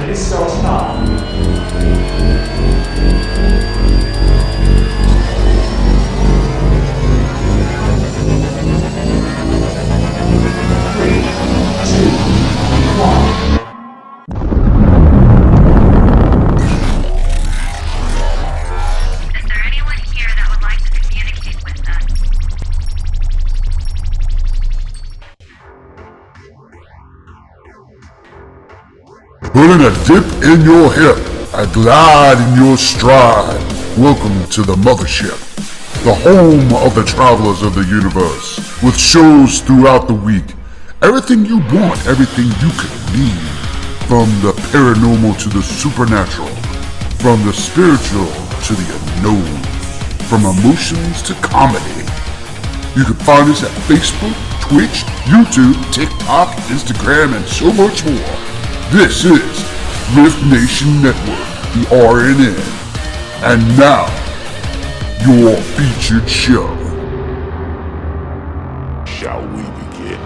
is so strong. Putting a dip in your hip, a glide in your stride. Welcome to the mothership, the home of the travelers of the universe, with shows throughout the week. Everything you want, everything you could need. From the paranormal to the supernatural, from the spiritual to the unknown, from emotions to comedy. You can find us at Facebook, Twitch, YouTube, TikTok, Instagram, and so much more. This is Rift Nation Network, the RNN. And now, your featured show. Shall we begin?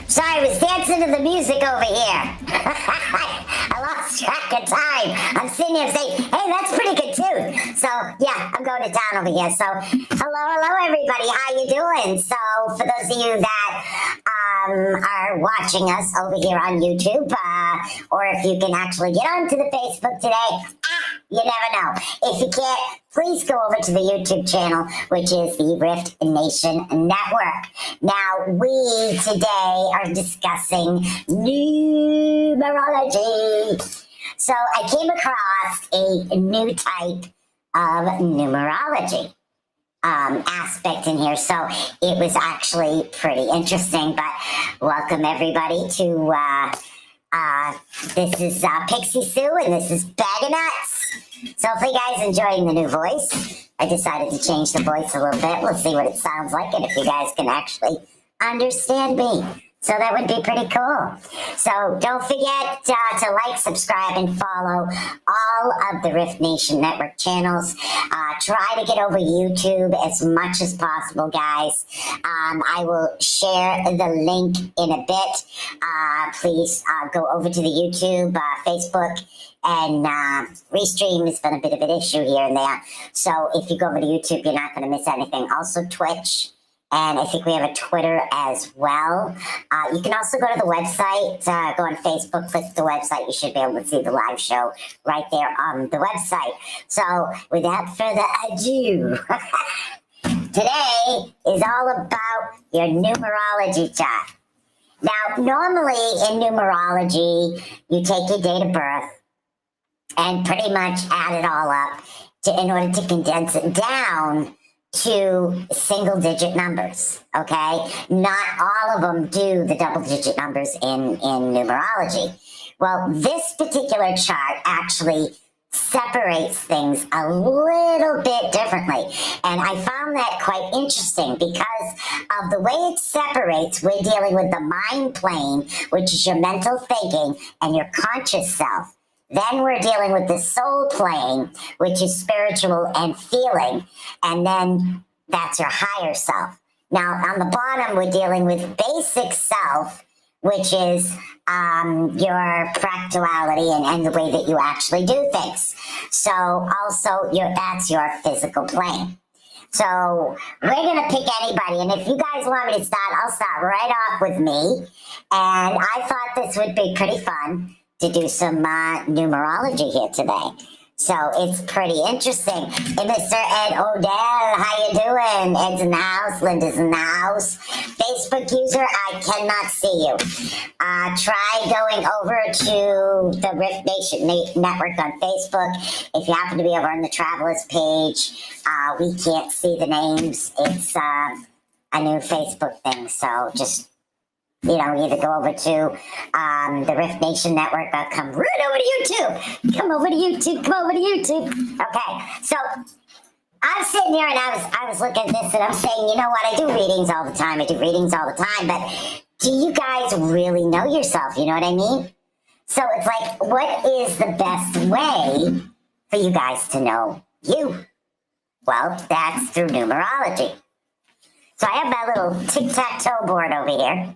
Sorry, I was dancing to the music over here. I lost track of time. I'm sitting here saying, hey, that's pretty good too. So, yeah, I'm going to town over here. So, hello, everybody. How you doing? So, for those of you that are watching us over here on YouTube, or if you can actually get onto the Facebook today, you never know. If you can't, please go over to the YouTube channel, which is the Rift Nation Network. Now, we today are discussing numerology. So I came across a new type of numerology aspect in here. So it was actually pretty interesting. But welcome everybody to this is Pixie Sue and this is Bag of Nuts. So hopefully you guys enjoying the new voice. I decided to change the voice a little bit. We'll see what it sounds like and if you guys can actually understand me. So that would be pretty cool. So don't forget to like, subscribe, and follow all of the Rift Nation Network channels. Try to get over YouTube as much as possible, guys. I will share the link in a bit. Please go over to the YouTube, Facebook, and restream has been a bit of an issue here and there. So if you go over to YouTube, you're not going to miss anything. Also Twitch. And I think we have a Twitter as well. You can also go to the website, go on Facebook, click the website. You should be able to see the live show right there on the website. So without further ado, today is all about your numerology chart. Now, normally in numerology, you take your date of birth and pretty much add it all up in order to condense it down to single-digit numbers, okay? Not all of them do the double-digit numbers in numerology. Well, this particular chart actually separates things a little bit differently. And I found that quite interesting because of the way it separates. We're dealing with the mind plane, which is your mental thinking and your conscious self. Then we're dealing with the soul plane, which is spiritual and feeling. And then that's your higher self. Now, on the bottom, we're dealing with basic self, which is your practicality and the way that you actually do things. So also, that's your physical plane. So we're going to pick anybody. And if you guys want me to start, I'll start right off with me. And I thought this would be pretty fun to do some numerology here today. So it's pretty interesting. And Mr. Ed Odell, how you doing? Ed's in the house, Linda's in the house. Facebook user, I cannot see you. Try going over to the Rift Nation Network on Facebook. If you happen to be over on the Travelers page, we can't see the names. It's a new Facebook thing, so just either go over to the Rift Nation Network or come right over to YouTube. Come over to YouTube. Okay, so I've was sitting here and I was looking at this and I'm saying, you know what? I do readings all the time. But do you guys really know yourself? You know what I mean? So it's like, what is the best way for you guys to know you? Well, that's through numerology. So I have my little tic-tac-toe board over here.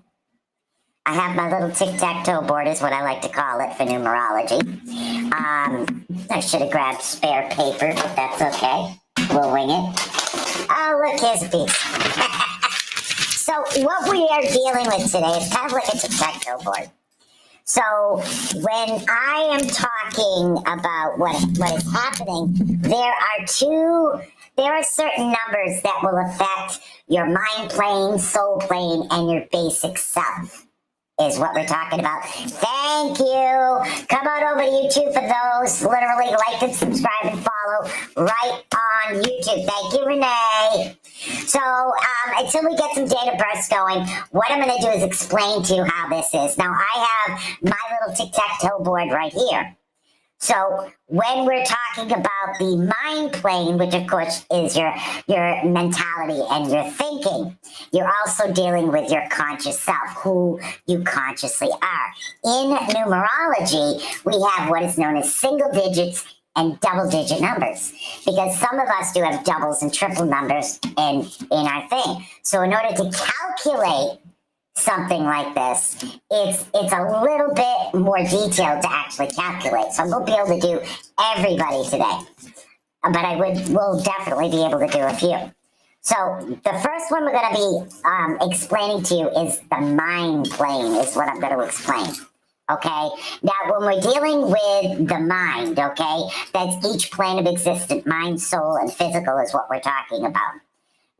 I have my little tic-tac-toe board is what I like to call it for numerology. I should have grabbed spare paper, but that's okay. We'll wing it. Oh, look, here's a piece. So what we are dealing with today is kind of like a tic-tac-toe board. So when I am talking about what is happening, there are certain numbers that will affect your mind plane, soul plane, and your basic self. Is what we're talking about. Thank you. Come on over to YouTube for those. Literally like and subscribe and follow right on YouTube. Thank you, Renee. So until we get some data bursts going, what I'm going to do is explain to you how this is. Now, I have my little tic-tac-toe board right here. So when we're talking about the mind plane, which of course is your mentality and your thinking, you're also dealing with your conscious self, who you consciously are. In numerology, we have what is known as single digits and double digit numbers, because some of us do have doubles and triple numbers in our thing. So in order to calculate something like this, it's a little bit more detailed to actually calculate. So I won't be able to do everybody today, but I will definitely be able to do a few. So the first one we're going to be explaining to you is the mind plane, is what I'm going to explain. Okay, now when we're dealing with the mind, okay, that's each plane of existence, mind, soul, and physical is what we're talking about.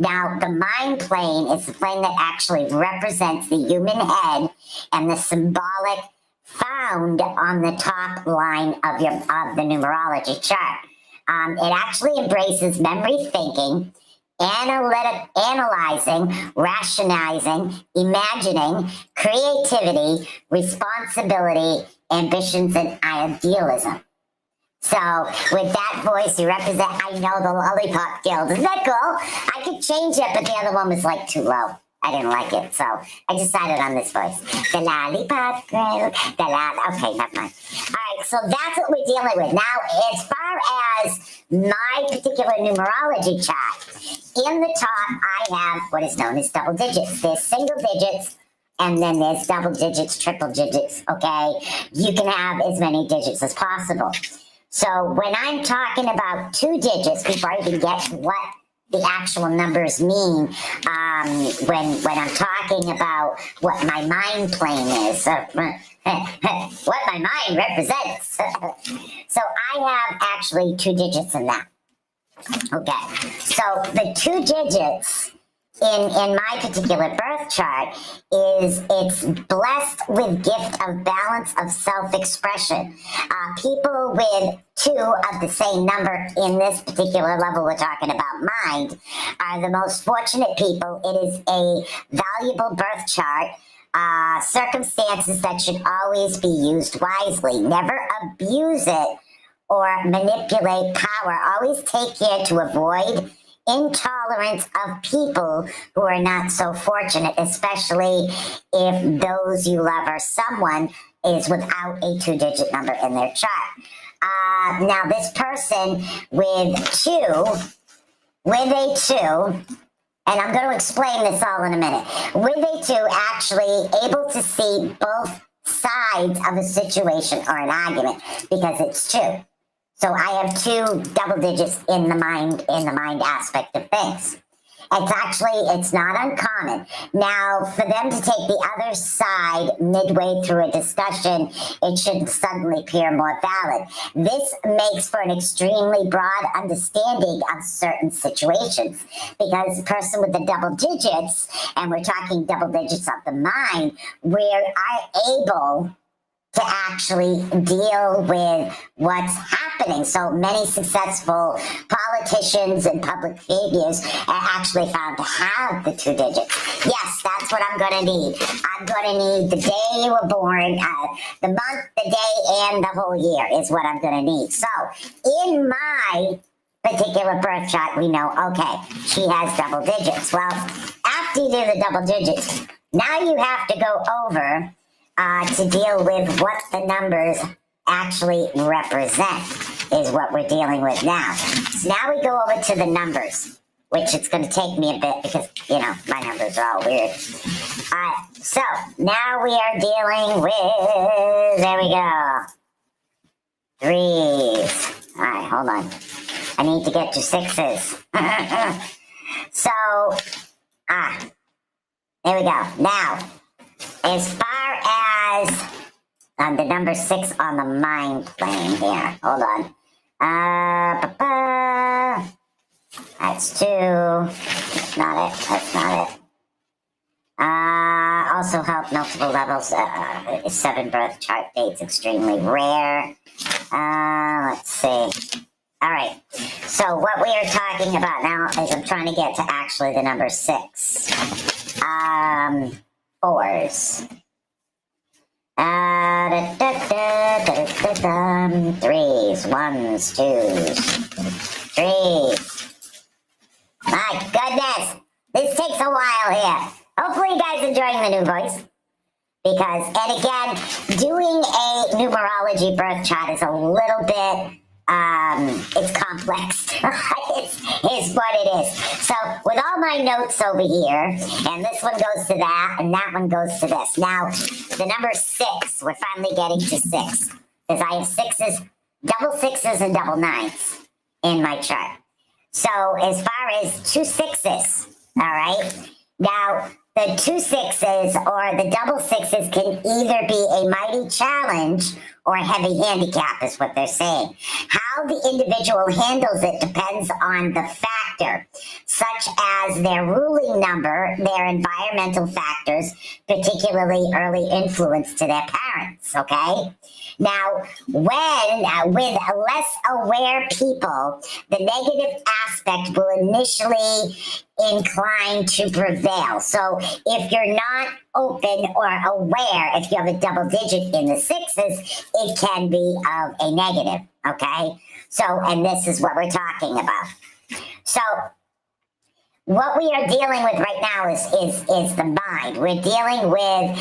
Now, the mind plane is the plane that actually represents the human head and the symbolic found on the top line of the numerology chart. It actually embraces memory thinking, analyzing, rationalizing, imagining, creativity, responsibility, ambitions, and idealism. So, with that voice, you represent, I know, the Lollipop Guild. Isn't that cool? I could change it, but the other one was like too low. I didn't like it, so I decided on this voice. The Lollipop Guild, okay, never mind. All right, so that's what we're dealing with. Now, as far as my particular numerology chart, in the top, I have what is known as double digits. There's single digits, and then there's double digits, triple digits, okay? You can have as many digits as possible. So when I'm talking about two digits, before I even get to what the actual numbers mean, when I'm talking about what my mind plane is, what my mind represents. So I have actually two digits in that. Okay, so the two digits in my particular birth chart is it's blessed with gift of balance of self-expression. People with two of the same number in this particular level we're talking about mind are the most fortunate people. It is a valuable birth chart. Circumstances that should always be used wisely. Never abuse it or manipulate power. Always take care to avoid intolerance of people who are not so fortunate, especially if those you love or someone is without a two-digit number in their chart. Now, this person with a two, and I'm going to explain this all in a minute, with a two actually able to see both sides of a situation or an argument because it's two. So I have two double digits in the mind aspect of things. It's not uncommon. Now, for them to take the other side midway through a discussion, it should suddenly appear more valid. This makes for an extremely broad understanding of certain situations because the person with the double digits, and we're talking double digits of the mind, we are able to actually deal with what's happening. So many successful politicians and public figures are actually found to have the two digits. Yes, that's what I'm going to need. I'm going to need the day you were born, the month, the day, and the whole year is what I'm going to need. So in my particular birth chart, we know, okay, she has double digits. Well, after you do the double digits, now you have to go over to deal with what the numbers actually represent, is what we're dealing with now. So now we go over to the numbers, which it's going to take me a bit because, my numbers are all weird. All right, so now we are dealing with, there we go, 3s. All right, hold on. I need to get to 6s. So, there we go. Now, as far as the number 6 on the mind plane here, hold on. That's 2. That's not it. That's not it. Also help multiple levels. 7 birth chart dates, extremely rare. Let's see. All right. So what we are talking about now is I'm trying to get to actually the number 6. 4s. 3s, 1s, 2s, 3s. My goodness, this takes a while here. Hopefully you guys are enjoying the new voice. Because, and again, doing a numerology birth chart is a little bit, it's complex. it's what it is. So, with all my notes over here, and this one goes to that, and that one goes to this. Now, the number 6, we're finally getting to 6. Because I have 6s, double 6s and double 9s in my chart. So, as far as 2 6s, all right? Now, the 2 6s or the double 6s can either be a mighty challenge or a heavy handicap, is what they're saying. How the individual handles it depends on the factor, such as their ruling number, their environmental factors, particularly early influence to their parents, okay? Now, when with less aware people, the negative aspect will initially incline to prevail. So if you're not open or aware, if you have a double digit in the 6s, it can be of a negative, okay? So, and this is what we're talking about. So, what we are dealing with right now is the mind. We're dealing with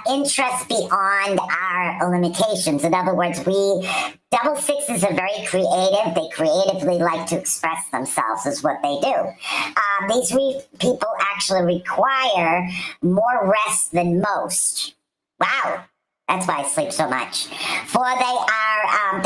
interest beyond our limitations. In other words, double 6s are very creative. They creatively like to express themselves, is what they do. These people actually require more rest than most. Wow. That's why I sleep so much. For they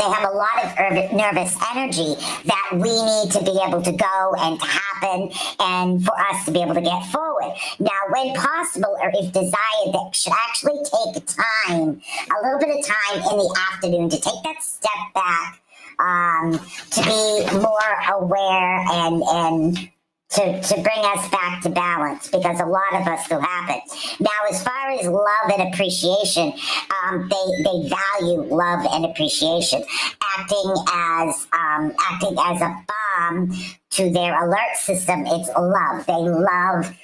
have a lot of nervous energy that we need to be able to go and to happen and for us to be able to get forward. Now, when possible or if desired, that should actually take time, a little bit of time in the afternoon to take that step back, to be more aware and to bring us back to balance, because a lot of us do happen. Now, as far as love and appreciation, they value love and appreciation, acting as a bomb to their alert system. It's love. They love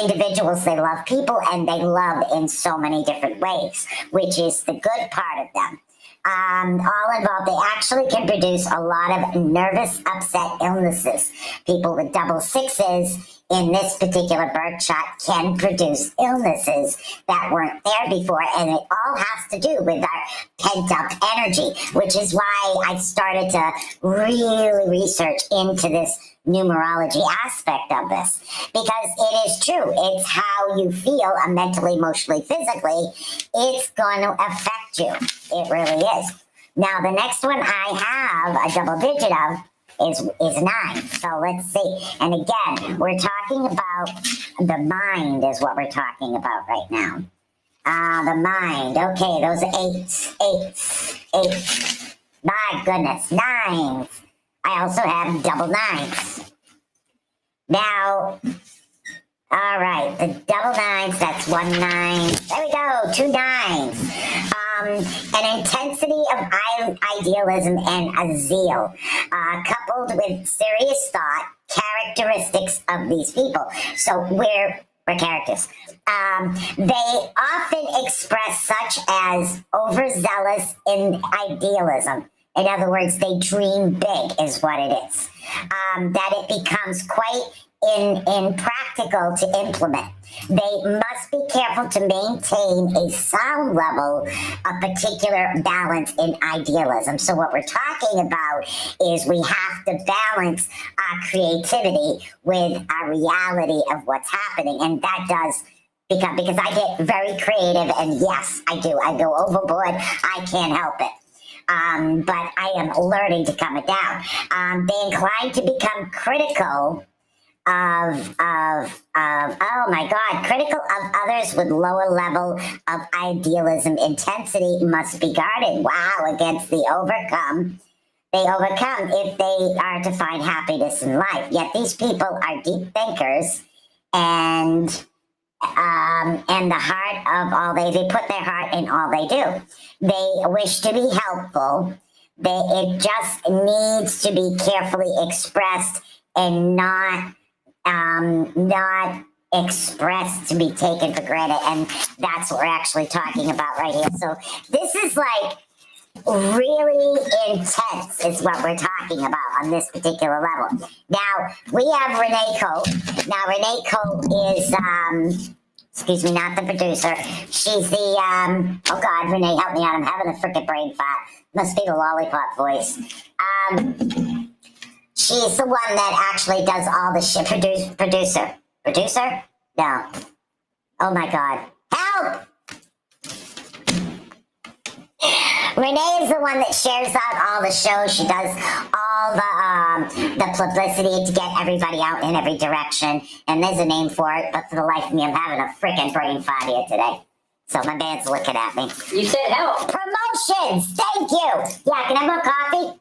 individuals, they love people, and they love in so many different ways, which is the good part of them. All involved, they actually can produce a lot of nervous upset illnesses. People with double 6s in this particular birth chart can produce illnesses that weren't there before, and it all has to do with our pent-up energy, which is why I started to really research into this numerology aspect of this, because it is true. It's how you feel mentally, emotionally, physically. It's going to affect you. It really is. Now, the next one I have a double digit of is 9. So let's see. And again, we're talking about the mind is what we're talking about right now. The mind. Okay, those are 8s. My goodness, 9s. I also have double 9s. Now, all right, the double 9s, that's 1 9. There we go, 2 9s. An intensity of idealism and a zeal, coupled with serious thought, characteristics of these people. So we're characters. They often express such as overzealous in idealism. In other words, they dream big is what it is. That it becomes quite impractical to implement. They must be careful to maintain a sound level of particular balance in idealism. So what we're talking about is we have to balance our creativity with our reality of what's happening. And that does become, because I get very creative, and yes, I do. I go overboard. I can't help it. But I am learning to calm it down. They incline to become critical of oh my God, critical of others with lower level of idealism. Intensity must be guarded. Wow, against the overcome. They overcome if they are to find happiness in life. Yet these people are deep thinkers, and the heart of all they put their heart in all they do. They wish to be helpful. It just needs to be carefully expressed and not expressed to be taken for granted. And that's what we're actually talking about right here. So this is like really intense is what we're talking about on this particular level. Now, we have Renee Cote. Now, Renee Cote is, excuse me, not the producer. She's the, oh God, Renee, help me out. I'm having a freaking brain fart. Must be the lollipop voice. She's the one that actually does all the shit. Producer? No. Oh my God. Help! Renee is the one that shares out all the shows. She does all the publicity to get everybody out in every direction. And there's a name for it, but for the life of me, I'm having a freaking brain fart here today. So my man's looking at me. You said help. Promotions! Thank you! Yeah, can I have more coffee?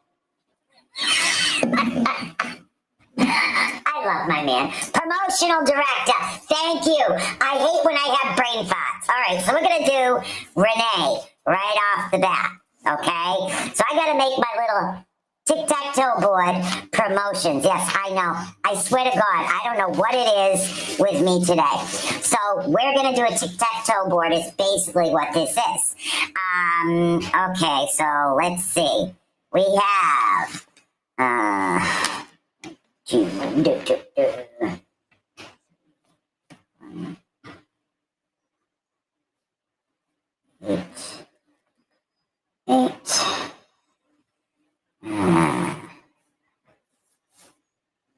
I love my man. Promotional director. Thank you. I hate when I have brain farts. All right, so we're going to do Renee right off the bat. Okay? So I got to make my little tic-tac-toe board promotions. Yes, I know. I swear to God, I don't know what it is with me today. So we're going to do a tic-tac-toe board is basically what this is. Okay, so let's see. We have...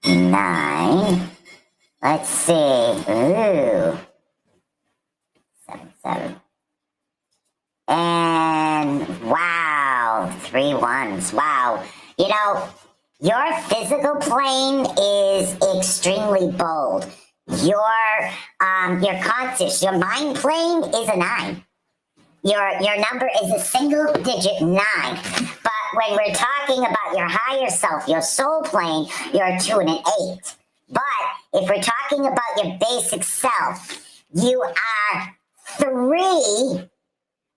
Nine. Let's see. Ooh. 7. And wow, 3 1s. Wow. You know, your physical plane is extremely bold. Your conscious, your mind plane is a 9. Your number is a single digit 9. But when we're talking about your higher self, your soul plane, you're a 2 and an 8. But if we're talking about your basic self, you are 3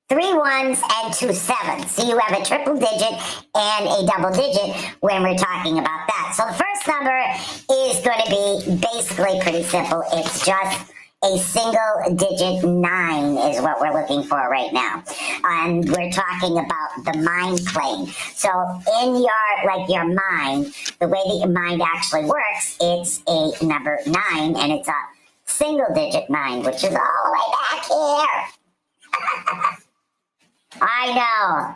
1s and 2 7s. So you have a triple digit and a double digit when we're talking about that. So the first number is going to be basically pretty simple. It's just a single digit 9 is what we're looking for right now. And we're talking about the mind plane. So in your mind, the way that your mind actually works, it's a number 9 and it's a single digit 9, which is all the way back here. I know.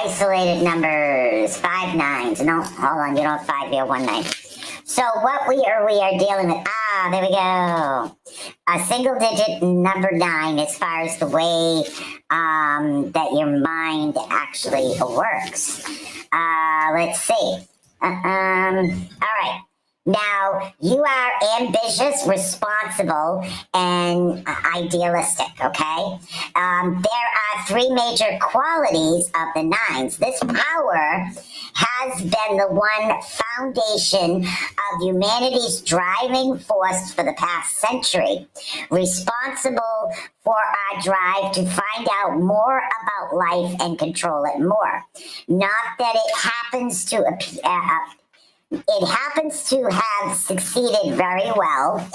Isolated numbers, 5 9s. No, hold on, you don't have 5 here, 1 9. So what we are dealing with, there we go. A single digit number 9 as far as the way that your mind actually works. Let's see. All right. Now, you are ambitious, responsible, and idealistic, okay? There are 3 major qualities of the 9s. This power has been the one foundation of humanity's driving force for the past century, responsible for our drive to find out more about life and control it more. Not that it happens to it happens to have succeeded very well,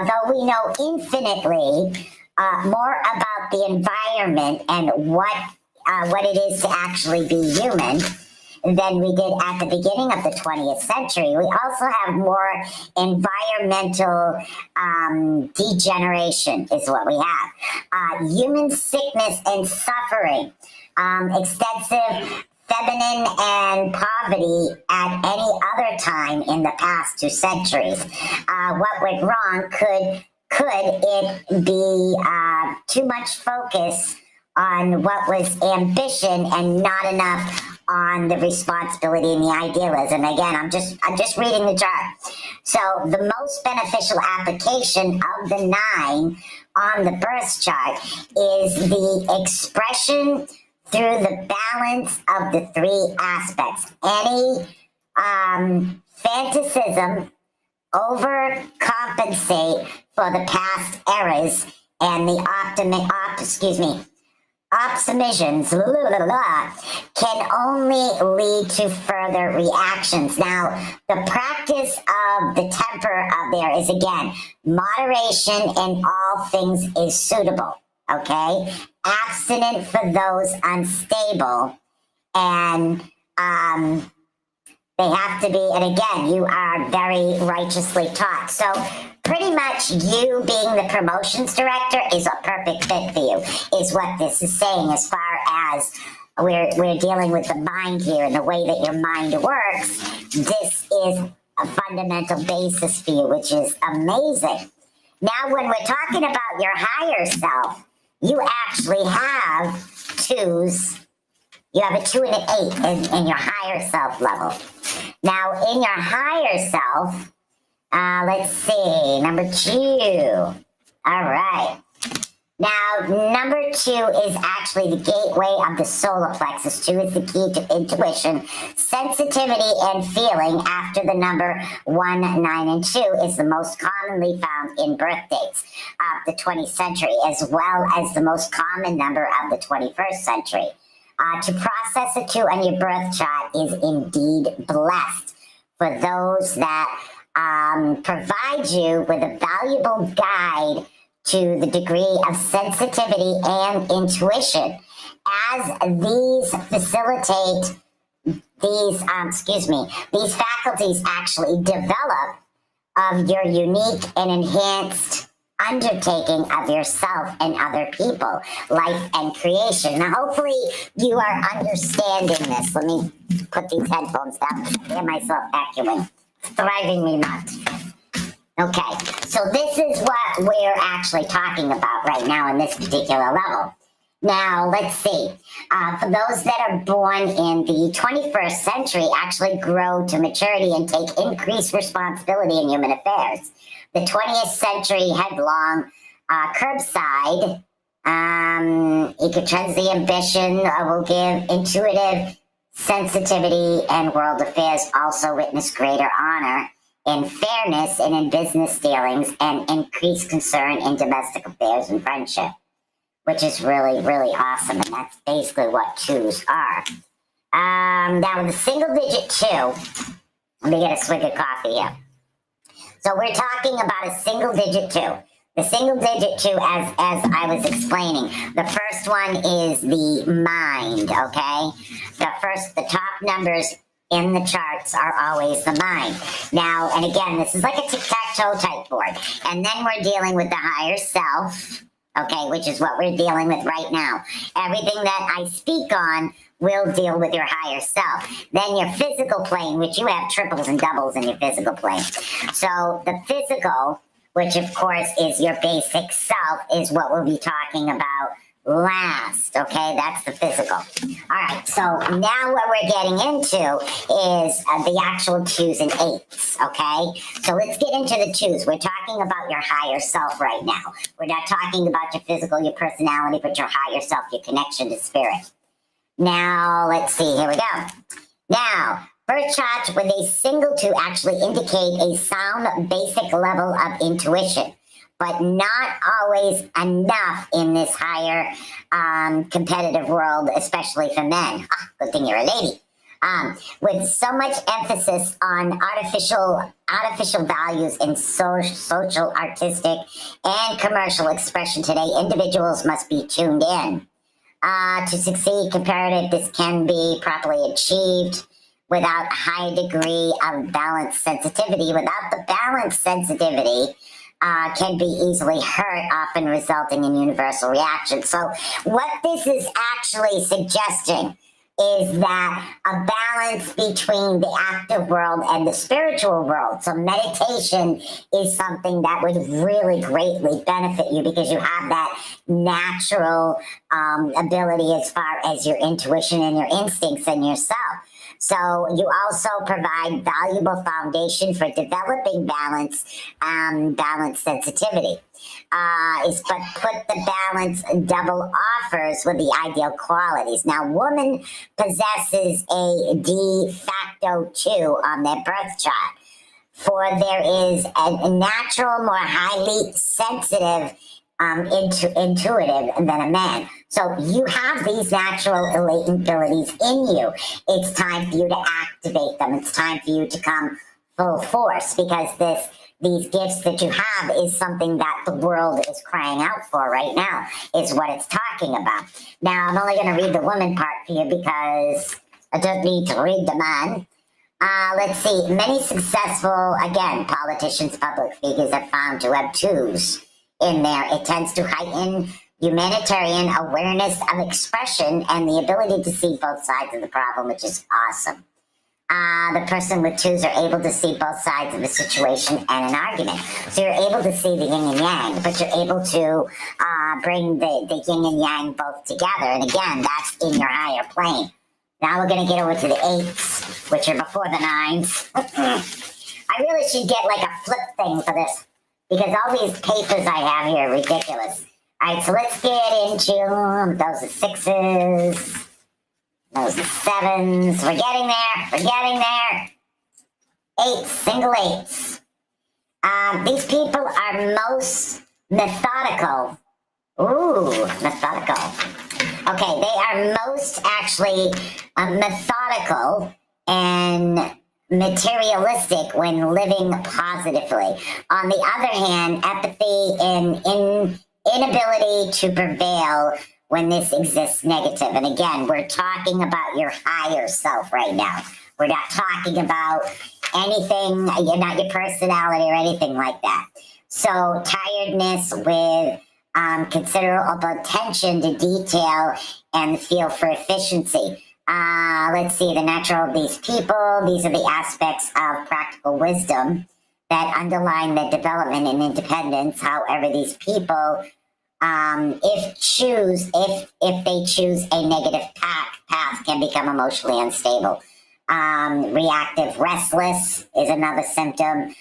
though we know infinitely more about the environment and what what it is to actually be human than we did at the beginning of the 20th century. We also have more environmental degeneration is what we have. Human sickness and suffering, extensive feminine and poverty at any other time in the past 2 centuries. What went wrong? Could it be too much focus on what was ambition and not enough on the responsibility and the idealism? Again, I'm just reading the chart. So the most beneficial application of the 9 on the birth chart is the expression through the balance of the 3 aspects. Any fantasism overcompensate for the past eras and the optimisms can only lead to further reactions. Now, the practice of the temper of there is, again, moderation in all things is suitable, okay? Abstinent for those unstable, and they have to be, and again, you are very righteously taught. So pretty much you being the promotions director is a perfect fit for you, is what this is saying, as far as we're dealing with the mind here and the way that your mind works. This is a fundamental basis for you, which is amazing. Now, when we're talking about your higher self, you actually have 2s. You have a 2 and an 8 in your higher self level. Now, in your higher self, let's see, number 2. All right. Now, number 2 is actually the gateway of the solar plexus. 2 is the key to intuition, sensitivity, and feeling. After the number 1, 9, and 2 is the most commonly found in birth dates of the 20th century, as well as the most common number of the 21st century. To process a 2 on your birth chart is indeed blessed for those that provide you with a valuable guide to the degree of sensitivity and intuition, as these facilitate these faculties actually develop of your unique and enhanced undertaking of yourself and other people, life and creation. Now, hopefully you are understanding this. Let me put these headphones down. I hear myself echoing. Thriving me not. Okay, so this is what we're actually talking about right now in this particular level. Now, let's see. For those that are born in the 21st century, actually grow to maturity and take increased responsibility in human affairs. The 20th century headlong, curbside, eco-trends, the ambition will give intuitive sensitivity and world affairs, also witness greater honor in fairness and in business dealings, and increased concern in domestic affairs and friendship, which is really, really awesome. And that's basically what 2s are. Now, with a single digit 2, let me get a swig of coffee here. So we're talking about a single digit 2. The single digit 2, as I was explaining, the first one is the mind, okay? The top numbers in the charts are always the mind. Now, and again, this is like a tic-tac-toe type board. And then we're dealing with the higher self, okay, which is what we're dealing with right now. Everything that I speak on will deal with your higher self. Then your physical plane, which you have triples and doubles in your physical plane. So the physical, which of course is your basic self, is what we'll be talking about last, okay? That's the physical. All right, so now what we're getting into is the actual 2s and 8s, okay? So let's get into the 2s. We're talking about your higher self right now. We're not talking about your physical, your personality, but your higher self, your connection to spirit. Now, let's see, here we go. Now, birth charts with a single 2 actually indicate a sound basic level of intuition, but not always enough in this higher competitive world, especially for men. Good thing you're a lady. With so much emphasis on artificial values in social, artistic, and commercial expression today, individuals must be tuned in To succeed comparative, this can be properly achieved without a high degree of balance sensitivity. Without the balance sensitivity, can be easily hurt, often resulting in universal reaction. So what this is actually suggesting is that a balance between the active world and the spiritual world. So meditation is something that would really greatly benefit you because you have that natural ability as far as your intuition and your instincts and yourself. So you also provide valuable foundation for developing balance, balance sensitivity. But put the balance double offers with the ideal qualities. Now, woman possesses a de facto 2 on their birth chart. For there is a natural, more highly sensitive, intuitive than a man. So you have these natural latent abilities in you. It's time for you to activate them. It's time for you to come full force because these gifts that you have is something that the world is crying out for right now, is what it's talking about. Now, I'm only going to read the woman part for you because I don't need to read the man. Let's see. Many successful, again, politicians, public figures are found to have 2s in there. It tends to heighten humanitarian awareness of expression and the ability to see both sides of the problem, which is awesome. The person with 2s are able to see both sides of a situation and an argument. So you're able to see the yin and yang, but you're able to bring the yin and yang both together. And again, that's in your higher plane. Now we're going to get over to the 8s, which are before the 9s. I really should get like a flip thing for this because all these papers I have here are ridiculous. All right, so let's get into those are 6s. Those are 7s. We're getting there. We're getting there. 8s, single 8s. These people are most methodical. Ooh, methodical. Okay, they are most actually methodical and materialistic when living positively. On the other hand, apathy and inability to prevail when this exists negative. And again, we're talking about your higher self right now. We're not talking about anything, not your personality or anything like that. So tiredness with considerable attention to detail and feel for efficiency. Let's see, the natural of these people. These are the aspects of practical wisdom that underline their development and independence. However, these people, if they choose a negative path, can become emotionally unstable. Reactive restless is another symptom,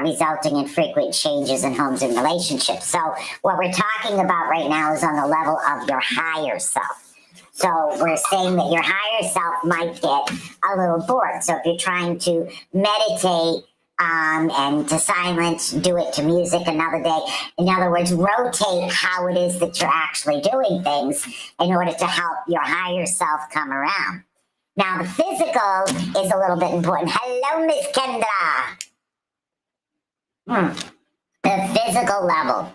resulting in frequent changes in homes and relationships. So what we're talking about right now is on the level of your higher self. So we're saying that your higher self might get a little bored. So if you're trying to meditate and to silence, do it to music another day. In other words, rotate how it is that you're actually doing things in order to help your higher self come around. Now, the physical is a little bit important. Hello, Miss Kendra. The physical level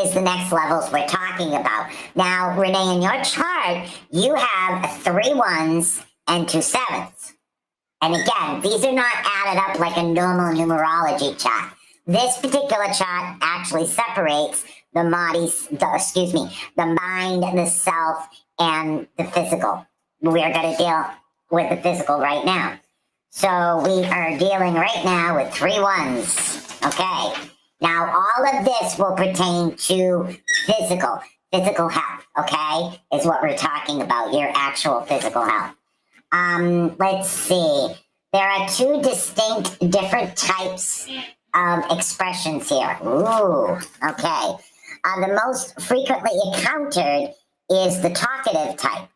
is the next levels we're talking about. Now, Renee, in your chart, you have 3 1s and 2 7s. And again, these are not added up like a normal numerology chart. This particular chart actually separates the mind, the self, and the physical. We are going to deal with the physical right now. So we are dealing right now with 3 1s. Okay. Now, all of this will pertain to physical health, okay, is what we're talking about, your actual physical health. Let's see. There are 2 distinct different types of expressions here. Ooh, okay. The most frequently encountered is the talkative type.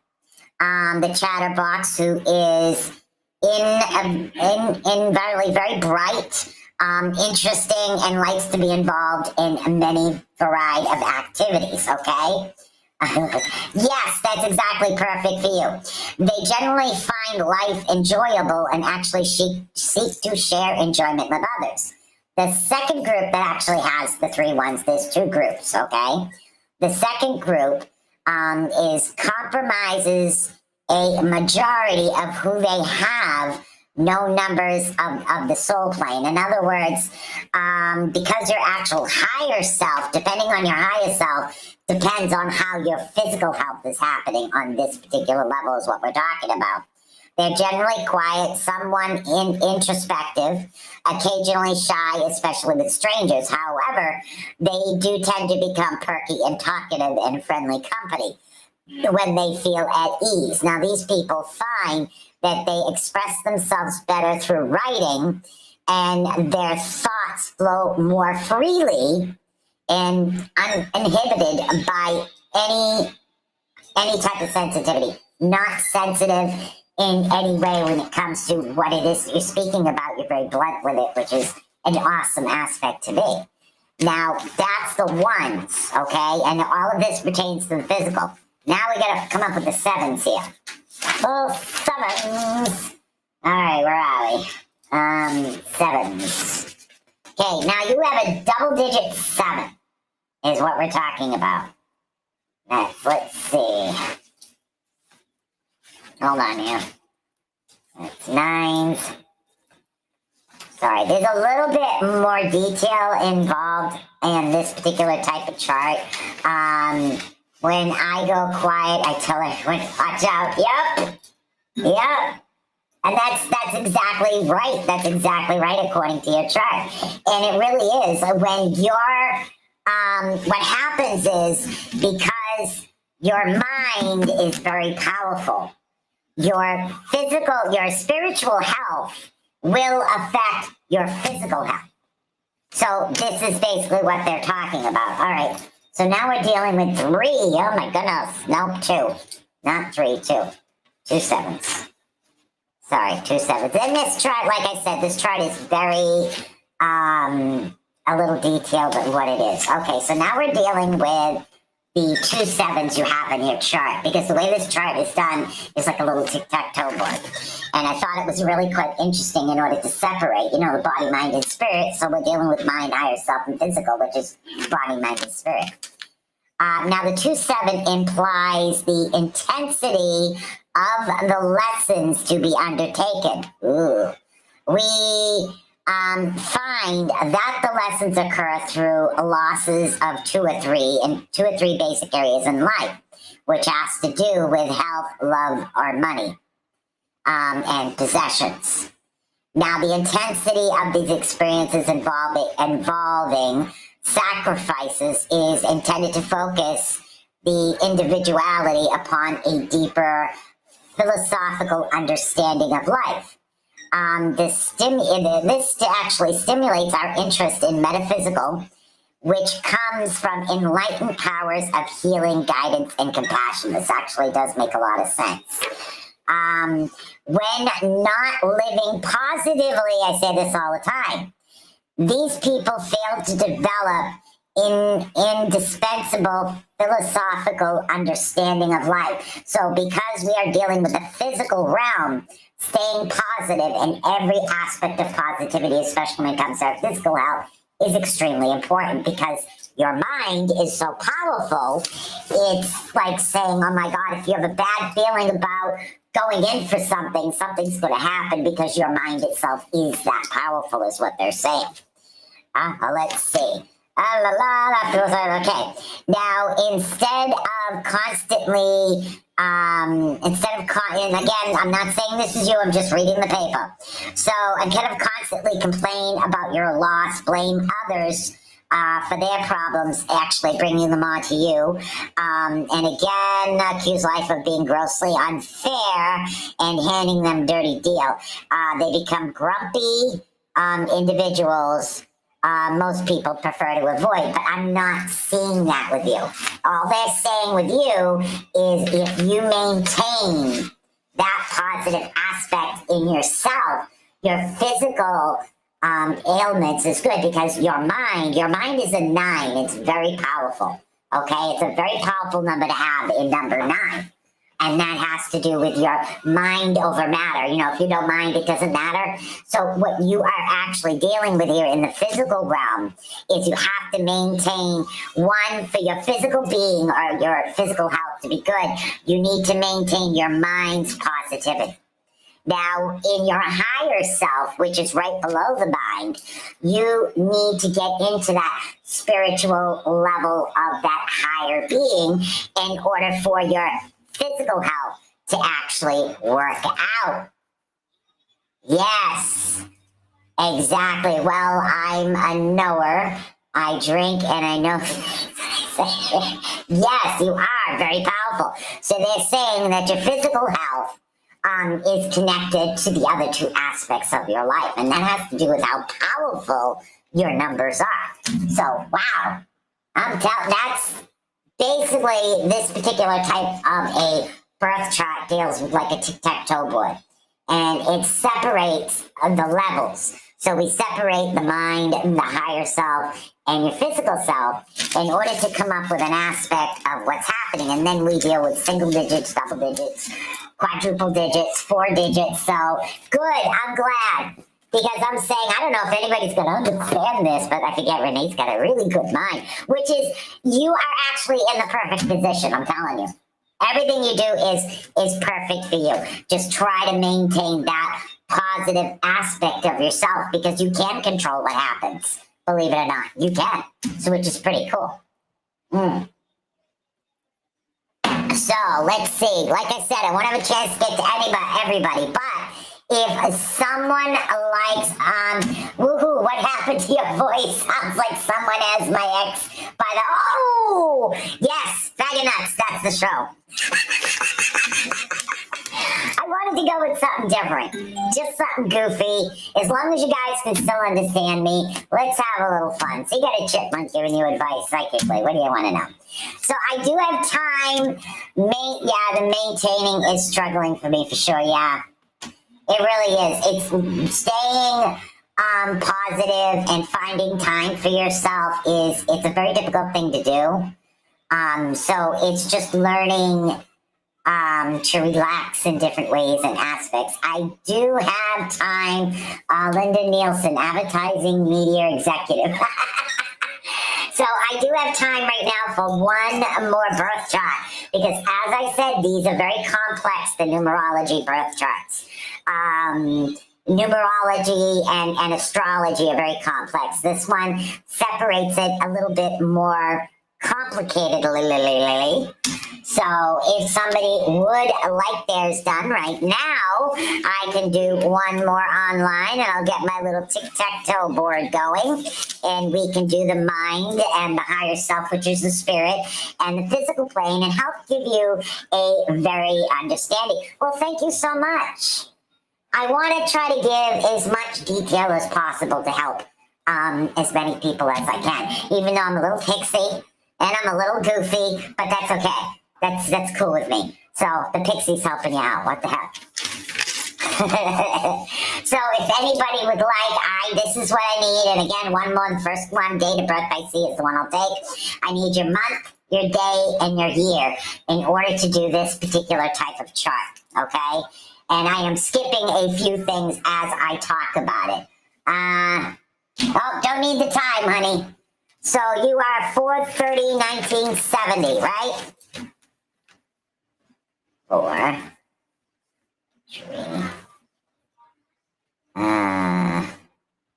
The chatterbox, who is very, very bright, interesting, and likes to be involved in many variety of activities, okay? Yes, that's exactly perfect for you. They generally find life enjoyable and actually seek to share enjoyment with others. The second group that actually has the 3 1s, there's 2 groups, okay? The second group is compromises a majority of who they have, no numbers of the soul plane. In other words, because your actual higher self, depending on your higher self, depends on how your physical health is happening on this particular level is what we're talking about. They're generally quiet, somewhat introspective, occasionally shy, especially with strangers. However, they do tend to become perky and talkative and friendly company when they feel at ease. Now, these people find that they express themselves better through writing, and their thoughts flow more freely and uninhibited by any type of sensitivity. Not sensitive in any way when it comes to what it is you're speaking about. You're very blunt with it, which is an awesome aspect to be. Now, that's the ones, okay? And all of this pertains to the physical. Now we gotta come up with the sevens here. Oh, sevens. All right, where are we? Sevens. Okay, now you have a double-digit 7 is what we're talking about. Let's see. Hold on here. That's 9s. Sorry, there's a little bit more detail involved in this particular type of chart. When I go quiet, I tell everyone, watch out. Yep. And that's exactly right. That's exactly right according to your chart. And it really is. When what happens is because your mind is very powerful, your spiritual health will affect your physical health. So this is basically what they're talking about. All right. So now we're dealing with 3. Oh my goodness. Nope, 2. Not 3, 2. 2 sevens. Sorry, 2 sevens. And this chart, like I said, this chart is very a little detailed in what it is. Okay, so now we're dealing with the 2 sevens you have in your chart, because the way this chart is done is like a little tic-tac-toe board. And I thought it was really quite interesting in order to separate, the body, mind, and spirit. So we're dealing with mind, higher self, and physical, which is body, mind, and spirit. Now, the 2-7 implies the intensity of the lessons to be undertaken. Ooh. We find that the lessons occur through losses of 2 or 3 in 2 or 3 basic areas in life, which has to do with health, love, or money, and possessions. Now, the intensity of these experiences involving sacrifices is intended to focus the individuality upon a deeper philosophical understanding of life. This actually stimulates our interest in metaphysical, which comes from enlightened powers of healing, guidance, and compassion. This actually does make a lot of sense. When not living positively, I say this all the time, these people fail to develop indispensable philosophical understanding of life. So because we are dealing with the physical realm, staying positive in every aspect of positivity, especially when it comes to our physical health, is extremely important, because your mind is so powerful. It's like saying, oh my God, if you have a bad feeling about going in for something, something's going to happen because your mind itself is that powerful, is what they're saying. Let's see. Okay. Now, instead of constantly, and again, I'm not saying this is you, I'm just reading the paper. So instead of constantly complain about your loss, blame others for their problems, actually bringing them on to you. And again, accuse life of being grossly unfair and handing them dirty deal. They become grumpy individuals. Most people prefer to avoid, but I'm not seeing that with you. All they're saying with you is if you maintain that positive aspect in yourself, your physical ailments is good, because your mind is a 9. It's very powerful. Okay, it's a very powerful number to have in number 9. And that has to do with your mind over matter. You know, if you don't mind, it doesn't matter. So what you are actually dealing with here in the physical realm is you have to maintain, one, for your physical being or your physical health to be good, you need to maintain your mind's positivity. Now, in your higher self, which is right below the mind, you need to get into that spiritual level of that higher being in order for your physical health to actually work out. Yes, exactly. Well, I'm a knower. I drink and I know. Yes, you are very powerful. So they're saying that your physical health is connected to the other two aspects of your life, and that has to do with how powerful your numbers are. So, wow, I'm telling. That's basically this particular type of a birth chart deals with like a tic-tac-toe board, and it separates the levels. So we separate the mind, the higher self, and your physical self in order to come up with an aspect of what's happening. And then we deal with single digits, double digits, quadruple digits, 4 digits. So good, I'm glad. Because I'm saying, I don't know if anybody's going to understand this, but I forget Renee's got a really good mind, which is you are actually in the perfect position, I'm telling you. Everything you do is perfect for you. Just try to maintain that positive aspect of yourself because you can control what happens. Believe it or not, you can. So which is pretty cool. So let's see. Like I said, I won't have a chance to get to everybody, but if someone likes, woohoo, what happened to your voice? Sounds like someone has my ex by the, oh, yes, Bag of Nuts, that's the show. I wanted to go with something different, just something goofy. As long as you guys can still understand me, let's have a little fun. So you got a chipmunk giving you advice psychically. What do you want to know? So I do have time. The maintaining is struggling for me for sure, yeah. It really is. It's staying positive and finding time for yourself it's a very difficult thing to do. So it's just learning to relax in different ways and aspects. I do have time. Linda Nielsen, advertising media executive. So I do have time right now for one more birth chart because, as I said, these are very complex, the numerology birth charts. Numerology and astrology are very complex. This one separates it a little bit more complicatedly. So if somebody would like theirs done right now, I can do one more online and I'll get my little tic-tac-toe board going and we can do the mind and the higher self, which is the spirit, and the physical plane and help give you a very understanding. Well, thank you so much. I want to try to give as much detail as possible to help as many people as I can, even though I'm a little pixie and I'm a little goofy, but that's okay. That's cool with me. So the pixie's helping you out. What the heck? So if anybody would like, this is what I need. And again, one month, first one, date of birth I see is the one I'll take. I need your month, your day, and your year in order to do this particular type of chart. Okay? And I am skipping a few things as I talk about it. Don't need the time, honey. So you are 4/30/1970, right? 4, 3,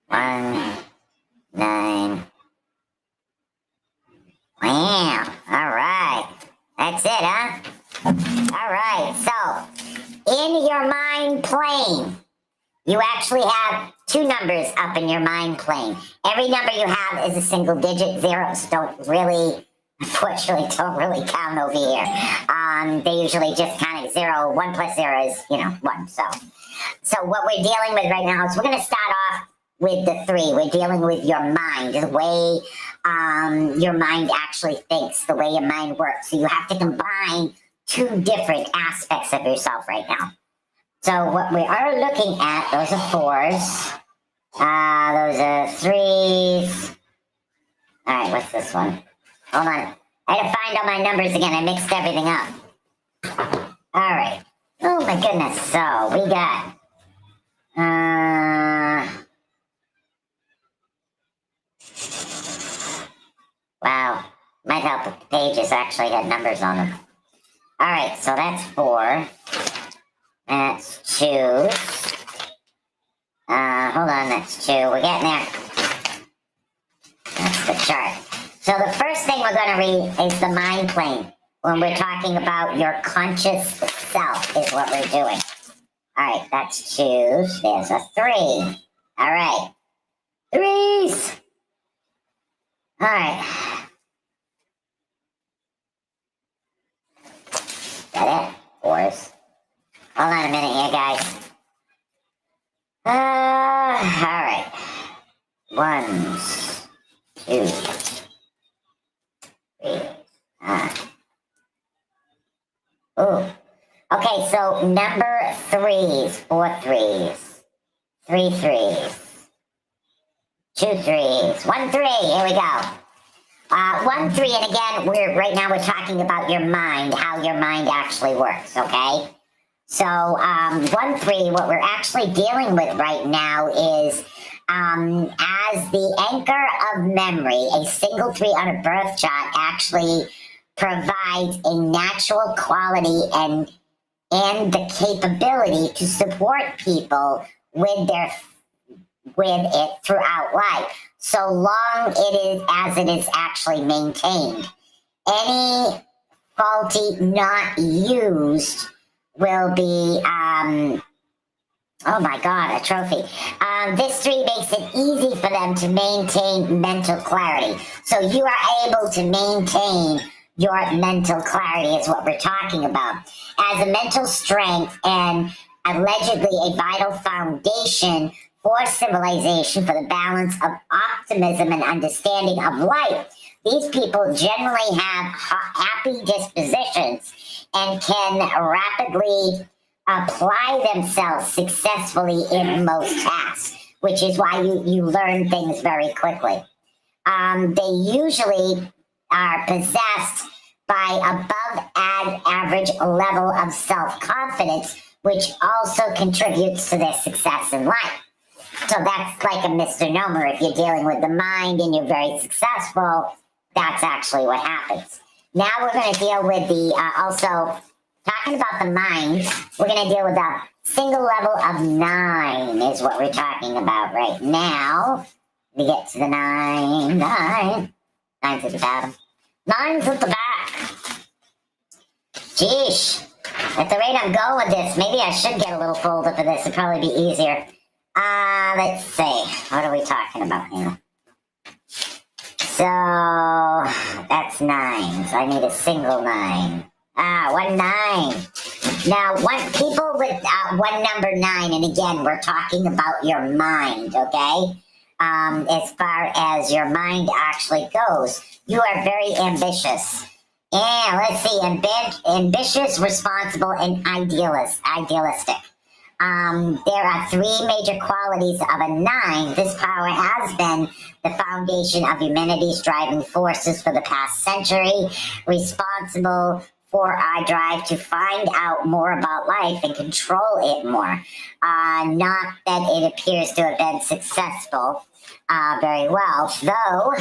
1, 9. Wow. All right. That's it, huh? All right. So in your mind plane, you actually have 2 numbers up in your mind plane. Every number you have is a single digit. Zeros unfortunately don't really count over here. They usually just count at 0. 1 plus 0 is, 1. So what we're dealing with right now is we're going to start off with the 3. We're dealing with your mind, the way your mind actually thinks, the way your mind works. So you have to combine 2 different aspects of yourself right now. So what we are looking at, those are 4s. Those are 3s. All right, what's this one? Hold on. I had to find all my numbers again. I mixed everything up. All right. Oh my goodness. So we got. Wow. Might help if the pages actually had numbers on them. All right. So that's 4. That's 2. Hold on. That's 2. We're getting there. That's the chart. So the first thing we're going to read is the mind plane. When we're talking about your conscious self is what we're doing. All right, that's 2. There's a 3. All right. 3s. All right. That it? 4s. Hold on a minute here, guys. All right. 1s, 2s, 3s. Ooh. Okay, so number 3s, 4 3s, 3 3s, 2 3s, 1 3. Here we go. 1 3, and again, right now we're talking about your mind, how your mind actually works. Okay. So 1 3, what we're actually dealing with right now is as the anchor of memory, a single 3 on a birth chart actually provides a natural quality and the capability to support people with it throughout life, so long it is actually maintained. Any faulty not used will be oh my god, a trophy. This 3 makes it easy for them to maintain mental clarity. So you are able to maintain your mental clarity is what we're talking about. As a mental strength and allegedly a vital foundation for civilization, for the balance of optimism and understanding of life, these people generally have happy dispositions and can rapidly apply themselves successfully in most tasks, which is why you learn things very quickly. They usually are possessed by above average level of self-confidence, which also contributes to their success in life. So that's like a misnomer. If you're dealing with the mind and you're very successful, that's actually what happens. Now we're going to deal with the, also, talking about the mind, we're going to deal with a single level of 9 is what we're talking about right now. We get to the 9. 9's at the bottom. 9's at the back. Sheesh. At the rate I'm going with this, maybe I should get a little folder for this. It'd probably be easier. Let's see. What are we talking about here? So, that's 9s. I need a single 9. 1 9. Now, people with one number 9, and again, we're talking about your mind, okay? As far as your mind actually goes, you are very ambitious. Yeah, let's see, ambitious, responsible, and idealistic. There are 3 major qualities of a 9. This power has been the foundation of humanity's driving forces for the past century, responsible for our drive to find out more about life and control it more. Not that it appears to have been successful very well, though.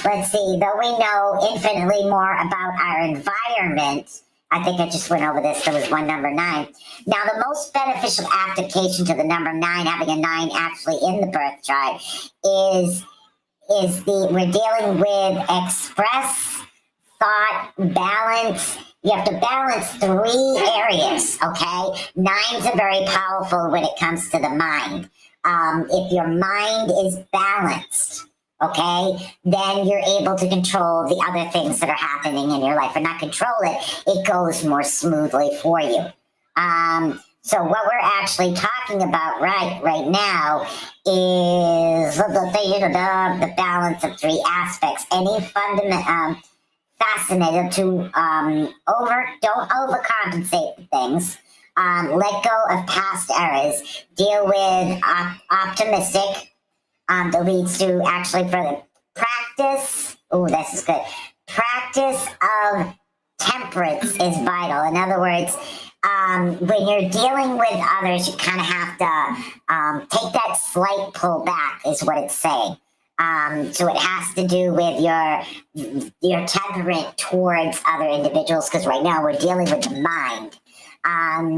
Let's see, though we know infinitely more about our environment. I think I just went over this. There was one number 9. Now, the most beneficial application to the number 9, having a 9 actually in the birth chart, is we're dealing with express thought, balance. You have to balance 3 areas, okay? 9s are very powerful when it comes to the mind. If your mind is balanced, okay, then you're able to control the other things that are happening in your life. Or not control it, it goes more smoothly for you. So what we're actually talking about right now is the balance of 3 aspects. Any fundamental, fascinated to don't overcompensate for things. Let go of past errors. Deal with optimistic. That leads to actually further practice. Oh, this is good. Practice of temperance is vital. In other words, when you're dealing with others, you kind of have to take that slight pull back, is what it's saying. So it has to do with your temperament towards other individuals, because right now we're dealing with the mind.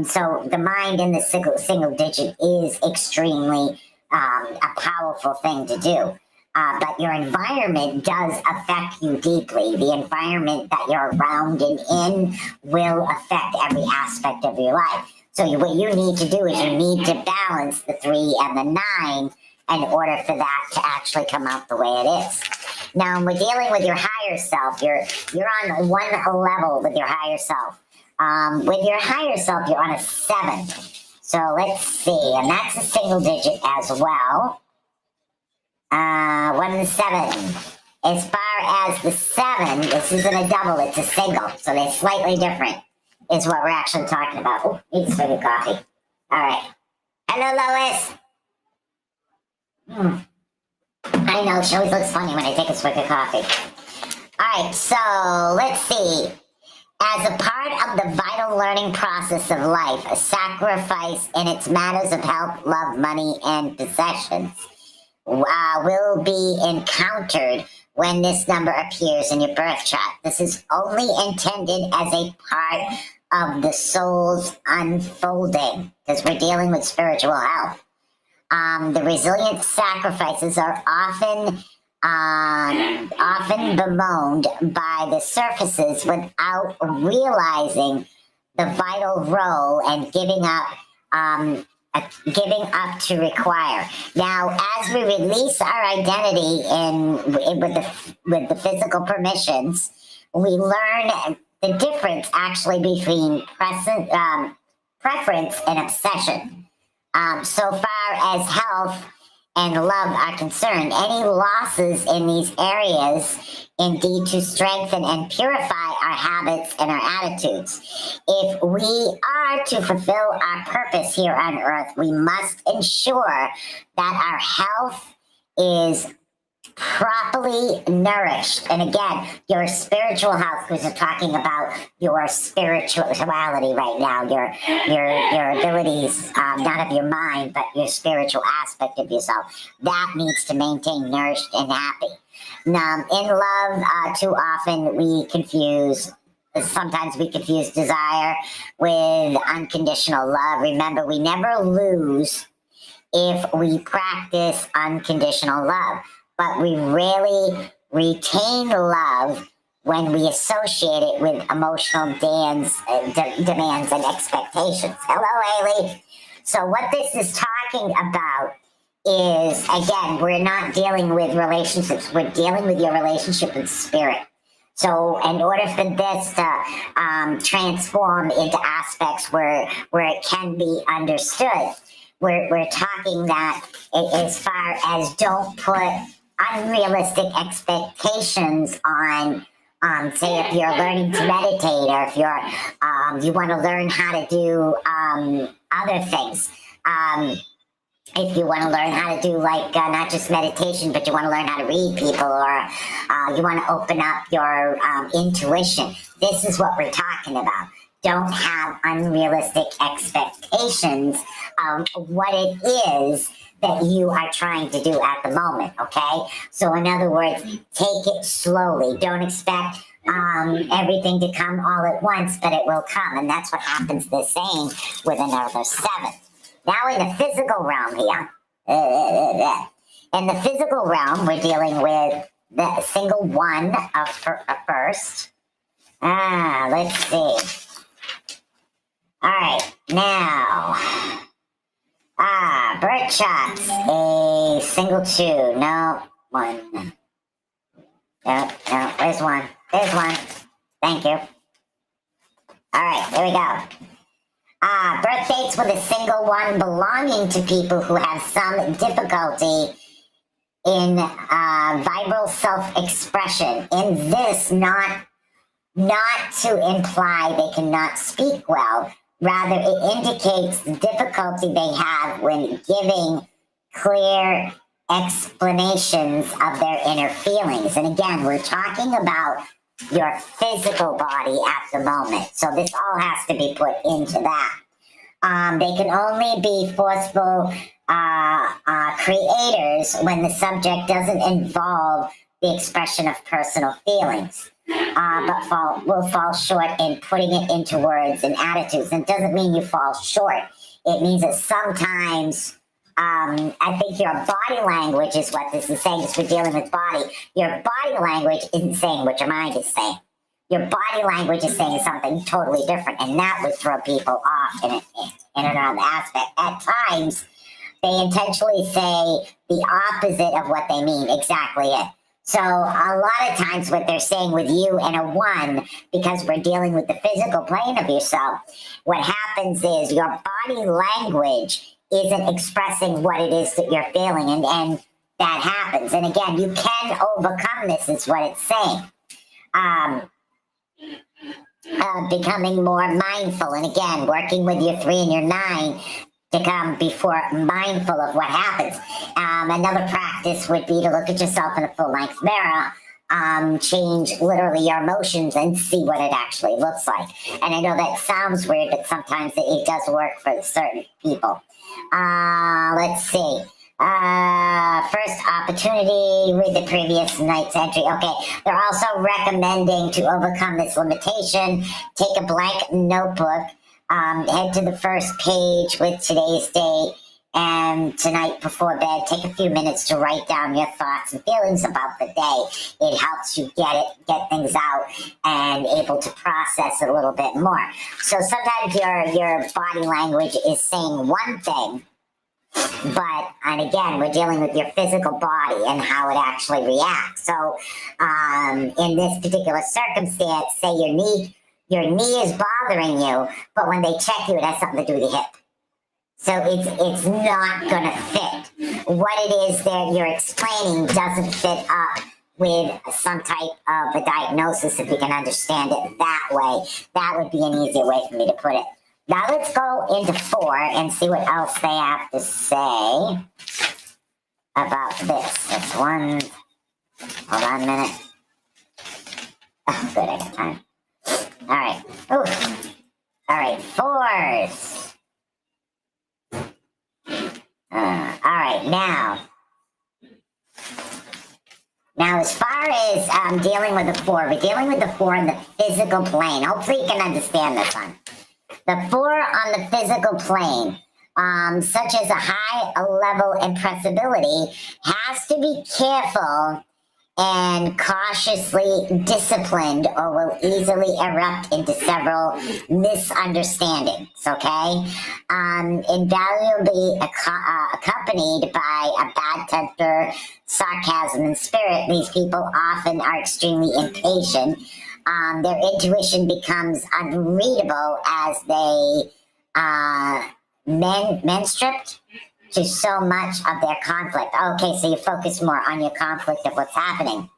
So the mind in the single digit is extremely a powerful thing to do. But your environment does affect you deeply. The environment that you're around and in will affect every aspect of your life. So what you need to do is you need to balance the 3 and the 9 in order for that to actually come out the way it is. Now, when we're dealing with your higher self, you're on one level with your higher self. With your higher self, you're on a 7. So let's see, and that's a single digit as well. 1 and 7. As far as the 7, this isn't a double, it's a single. So they're slightly different, is what we're actually talking about. Oh, need a swig of coffee. All right. Hello, Lois. I know, she always looks funny when I take a swig of coffee. All right, so let's see. As a part of the vital learning process of life, a sacrifice in its matters of health, love, money, and possessions will be encountered when this number appears in your birth chart. This is only intended as a part of the soul's unfolding, because we're dealing with spiritual health. The resilient sacrifices are often bemoaned by the surfaces without realizing the vital role and giving up to require. Now, as we release our identity with the physical permissions, we learn the difference actually between preference and obsession. So far as health and love are concerned, any losses in these areas indeed to strengthen and purify our habits and our attitudes. If we are to fulfill our purpose here on earth, we must ensure that our health is properly nourished. And again, your spiritual health, because we're talking about your spirituality right now, your abilities, not of your mind, but your spiritual aspect of yourself, that needs to maintain nourished and happy. Now, in love, too often sometimes we confuse desire with unconditional love. Remember, we never lose if we practice unconditional love. But we rarely retain love when we associate it with emotional demands and expectations. Hello, Haley. So what this is talking about is, again, we're not dealing with relationships. We're dealing with your relationship with spirit. So in order for this to transform into aspects where it can be understood, we're talking that as far as don't put unrealistic expectations on, say, if you're learning to meditate, or if you want to learn how to do other things. If you want to learn how to do not just meditation, but you want to learn how to read people, or you want to open up your intuition. This is what we're talking about. Don't have unrealistic expectations of what it is that you are trying to do at the moment, okay? So in other words, take it slowly. Don't expect everything to come all at once, but it will come. And that's what happens, they're saying, with another 7. Now in the physical realm here, in the physical realm, we're dealing with the single 1 of first. Let's see. All right, now... birth charts, a single 2, no, 1. No, there's 1. There's 1. Thank you. All right, here we go. Birth dates with a single 1 belonging to people who have some difficulty in viral self-expression. In this, not to imply they cannot speak well. Rather, it indicates the difficulty they have when giving clear explanations of their inner feelings. And again, we're talking about your physical body at the moment. So this all has to be put into that. They can only be forceful creators when the subject doesn't involve the expression of personal feelings, but will fall short in putting it into words and attitudes. And it doesn't mean you fall short. It means that sometimes, I think your body language is what this is saying, because we're dealing with body. Your body language isn't saying what your mind is saying. Your body language is saying something totally different, and that would throw people off in another aspect. At times, they intentionally say the opposite of what they mean, exactly it. So a lot of times what they're saying with you and a 1, because we're dealing with the physical plane of yourself, what happens is your body language isn't expressing what it is that you're feeling, and that happens. And again, you can overcome this, is what it's saying. Becoming more mindful, and again, working with your 3 and your 9 to become before mindful of what happens. Another practice would be to look at yourself in a full-length mirror, change literally your emotions and see what it actually looks like. And I know that sounds weird, but sometimes it does work for certain people. Let's see. First opportunity, read the previous night's entry. Okay, they're also recommending to overcome this limitation, take a blank notebook, head to the first page with today's date, and tonight before bed, take a few minutes to write down your thoughts and feelings about the day. It helps you get things out and able to process it a little bit more. So sometimes your body language is saying one thing, and again, we're dealing with your physical body and how it actually reacts. So in this particular circumstance, say your knee is bothering you, but when they check you, it has something to do with the hip. So it's not going to fit. What it is that you're explaining doesn't fit up with some type of a diagnosis, if you can understand it that way. That would be an easier way for me to put it. Now let's go into 4 and see what else they have to say about this. That's 1. Hold on a minute. Oh, good, I got time. All right. Ooh. All right, 4s. All right, now as far as dealing with the 4, we're dealing with the 4 in the physical plane. Hopefully you can understand this one. The 4 on the physical plane, such as a high level impressibility, has to be careful and cautiously disciplined, or will easily erupt into several misunderstandings, okay? Invaluably accompanied by a bad temper, sarcasm, and spirit, these people often are extremely impatient. Their intuition becomes unreadable as they menstruate to so much of their conflict. Okay, so you focus more on your conflict of what's happening.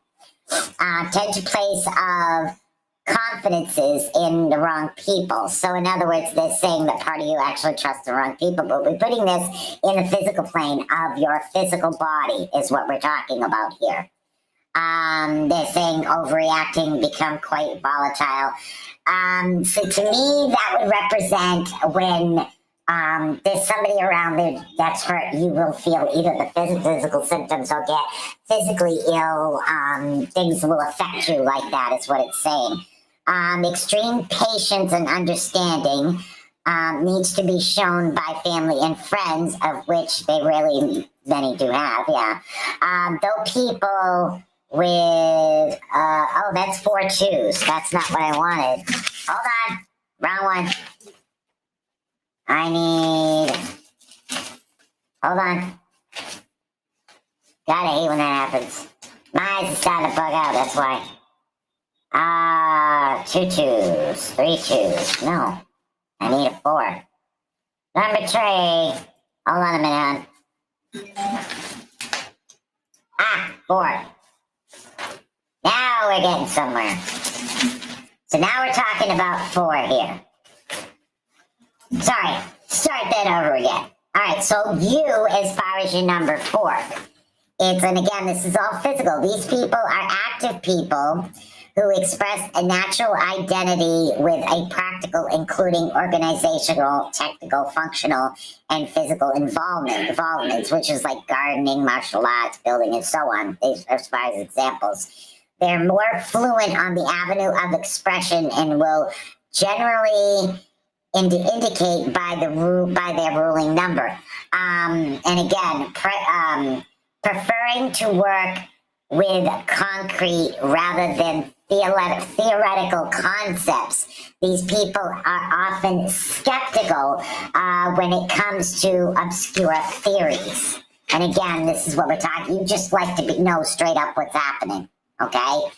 Tend to place of confidences in the wrong people. So in other words, they're saying that part of you actually trusts the wrong people, but we're putting this in the physical plane of your physical body is what we're talking about here. They're saying overreacting, become quite volatile. So to me, that would represent when there's somebody around there that's hurt, you will feel either the physical symptoms or get physically ill. Things will affect you like that is what it's saying. Extreme patience and understanding needs to be shown by family and friends, of which they really many do have, yeah. Though people with, that's 4 2s. That's not what I wanted. Hold on, wrong one. Hold on. God, I hate when that happens. My eyes are starting to bug out, that's why. 2 2s, 3 2s. No, I need a 4. Number 3. Hold on a minute. 4. Now we're getting somewhere. So now we're talking about 4 here. Sorry, start that over again. All right, so you, as far as your number 4, and again, this is all physical. These people are active people who express a natural identity with a practical, including organizational, technical, functional, and physical involvements, which is like gardening, martial arts, building, and so on, as far as examples. They're more fluent on the avenue of expression and will generally indicate by their ruling number. And again, preferring to work with concrete rather than theoretical concepts. These people are often skeptical when it comes to obscure theories. And again, this is what we're talking. You just like to know straight up what's happening, okay?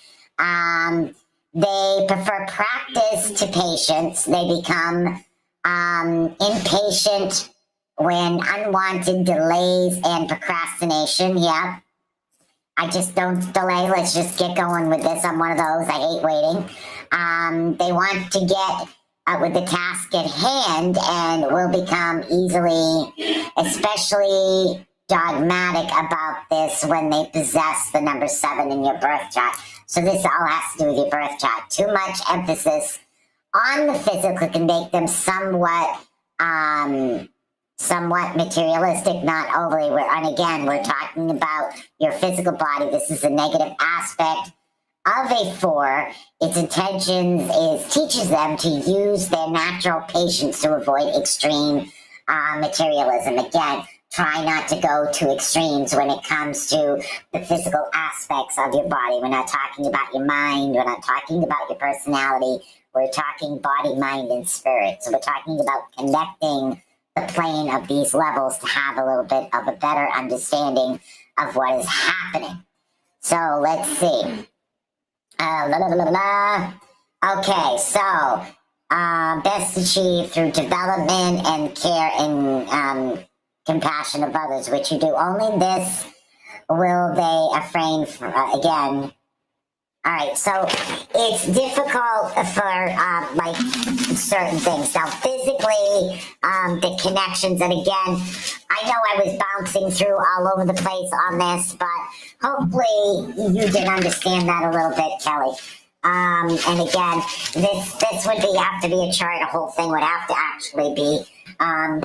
They prefer practice to patience. They become impatient when unwanted delays and procrastination. Yeah. I just don't delay. Let's just get going with this. I'm one of those. I hate waiting. They want to get with the task at hand and will become easily, especially dogmatic about this when they possess the number 7 in your birth chart. So this all has to do with your birth chart. Too much emphasis on the physical can make them somewhat materialistic, not overly. And again, we're talking about your physical body. This is a negative aspect of a 4. Its intentions teaches them to use their natural patience to avoid extreme materialism. Again, try not to go to extremes when it comes to the physical aspects of your body. We're not talking about your mind. We're not talking about your personality. We're talking body, mind, and spirit. So we're talking about connecting the plane of these levels to have a little bit of a better understanding of what is happening. So let's see. Okay, so best achieved through development and care and compassion of others, which you do. Only this will they refrain from, again. All right, so it's difficult for like certain things. Now, physically, the connections, and again, I know I was bouncing through all over the place on this, but hopefully you did understand that a little bit, Kelly. And again, this would have to be a chart. A whole thing would have to actually be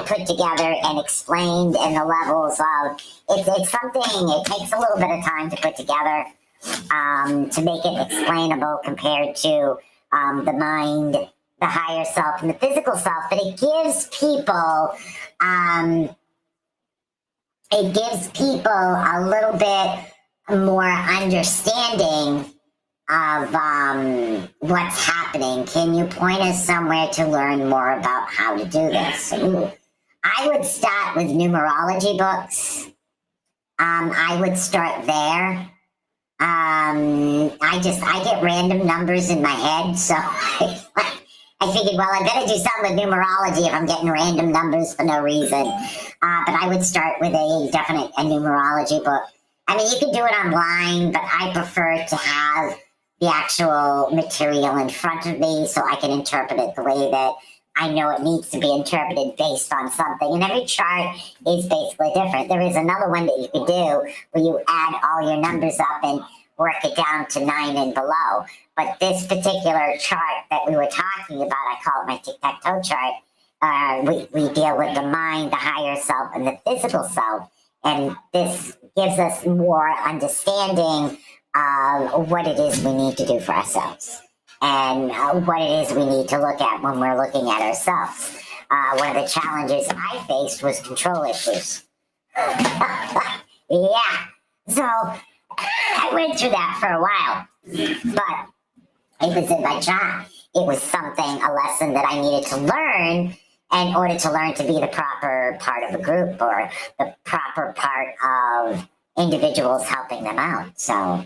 put together and explained in the levels of. It's something. It takes a little bit of time to put together. To make it explainable compared to the mind, the higher self, and the physical self, but it gives people a little bit more understanding of what's happening. Can you point us somewhere to learn more about how to do this? Ooh. I would start with numerology books. I would start there. I get random numbers in my head, so I figured, well, I better do something with numerology if I'm getting random numbers for no reason. But I would start with a numerology book. I mean, you can do it online, but I prefer to have the actual material in front of me so I can interpret it the way that I know it needs to be interpreted based on something. And every chart is basically different. There is another one that you could do where you add all your numbers up and work it down to 9 and below. But this particular chart that we were talking about, I call it my tic-tac-toe chart, we deal with the mind, the higher self, and the physical self. And this gives us more understanding of what it is we need to do for ourselves. And what it is we need to look at when we're looking at ourselves. One of the challenges I faced was control issues. Yeah, so I went through that for a while, but it was in my job. It was a lesson that I needed to learn in order to learn to be the proper part of a group or the proper part of individuals helping them out. So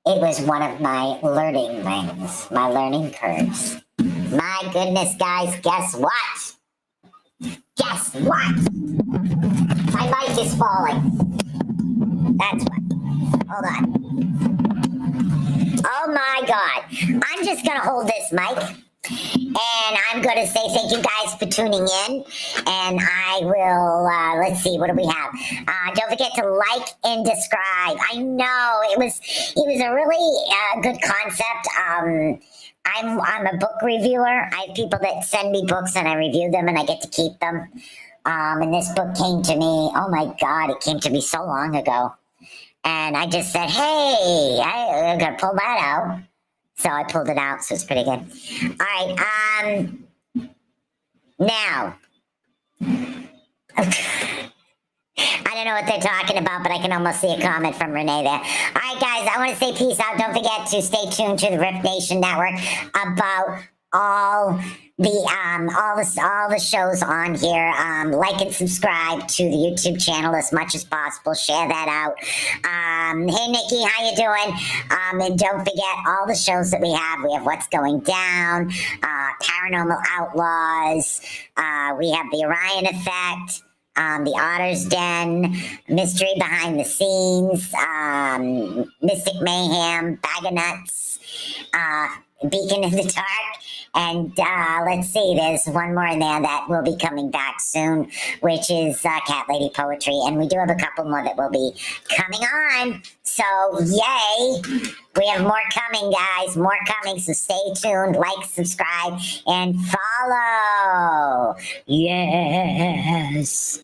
it was one of my learning things, my learning curves. My goodness, guys, guess what? Guess what? My mic is falling. That's what. Hold on. Oh my God. I'm just going to hold this mic And I'm going to say thank you guys for tuning in. And I will, let's see, what do we have? Don't forget to like and describe. I know it was a really good concept. I'm a book reviewer. I have people that send me books and I review them and I get to keep them. And this book came to me, oh my God, it came to me so long ago. And I just said, hey, I'm going to pull that out. So I pulled it out, so it's pretty good. All right, now, I don't know what they're talking about, but I can almost see a comment from Renee there. All right, guys, I want to say peace out. Don't forget to stay tuned to the Rift Nation Network about all the shows on here. Like and subscribe to the YouTube channel as much as possible. Share that out. Hey Nikki, how you doing? And don't forget all the shows that we have. We have What's Going Down, Paranormal Outlaws. We have the Orion Effect. The Otter's Den, Mystery Behind the Scenes, Mystic Mayhem, Bag of Nuts, Beacon in the Dark, and let's see, there's one more in there that will be coming back soon, which is Cat Lady Poetry, and we do have a couple more that will be coming on, so yay! We have more coming, guys, more coming, so stay tuned, like, subscribe, and follow! Yes!